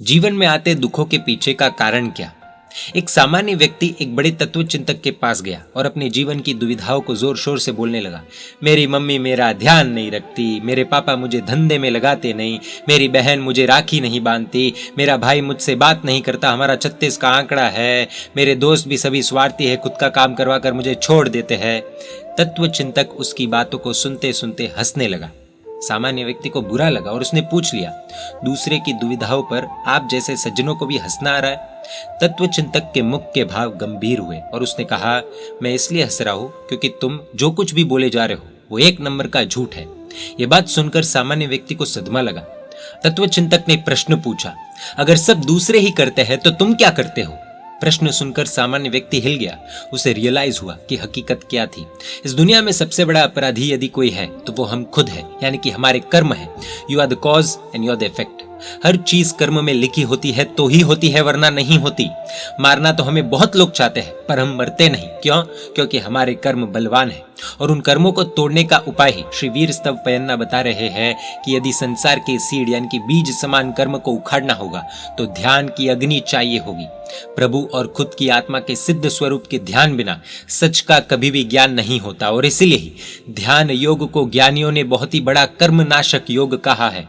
जीवन में आते दुखों के पीछे का कारण क्या? एक सामान्य व्यक्ति एक बड़े तत्व चिंतक के पास गया और अपने जीवन की दुविधाओं को जोर शोर से बोलने लगा। मेरी मम्मी मेरा ध्यान नहीं रखती, मेरे पापा मुझे धंधे में लगाते नहीं, मेरी बहन मुझे राखी नहीं बांधती, मेरा भाई मुझसे बात नहीं करता, हमारा 36 का आंकड़ा है, मेरे दोस्त भी सभी स्वार्थी है, खुद का काम करवा कर मुझे छोड़ देते हैं। तत्व चिंतक उसकी बातों को सुनते सुनते हंसने लगा। सामान्य व्यक्ति को बुरा लगा और उसने पूछ लिया, दूसरे की दुविधाओं पर आप जैसे सज्जनों को भी हंसना आ रहा है? तत्व चिंतक के मुख के भाव गंभीर हुए और उसने कहा, मैं इसलिए हंस रहा हूं क्योंकि तुम जो कुछ भी बोले जा रहे हो वो एक नंबर का झूठ है। यह बात सुनकर सामान्य व्यक्ति को सदमा लगा। तत्व चिंतक ने प्रश्न पूछा, अगर सब दूसरे ही करते हैं तो तुम क्या करते हो? प्रश्न सुनकर सामान्य व्यक्ति हिल गया। उसे रियलाइज हुआ कि हकीकत क्या थी। इस दुनिया में सबसे बड़ा अपराधी यदि कोई है तो वो हम खुद है, यानी कि हमारे कर्म है। You are the cause and you are the effect. हर चीज कर्म में लिखी होती है तो ही होती है, वरना नहीं होती। मारना तो हमें बहुत लोग चाहते हैं पर हम मरते नहीं। क्यों? क्योंकि हमारे कर्म बलवान है और उन कर्मों को तोड़ने का उपाय ही श्री वीर स्तव पयन्ना बता रहे हैं कि यदि संसार के सीड यानी कि बीज समान कर्म को उखाड़ना होगा तो ध्यान की अग्नि चाहिए होगी। प्रभु और खुद की आत्मा के सिद्ध स्वरूप के ध्यान बिना सच का कभी भी ज्ञान नहीं होता और इसीलिए ही ध्यान योग को ज्ञानियों ने बहुत ही बड़ा कर्म नाशक योग कहा है।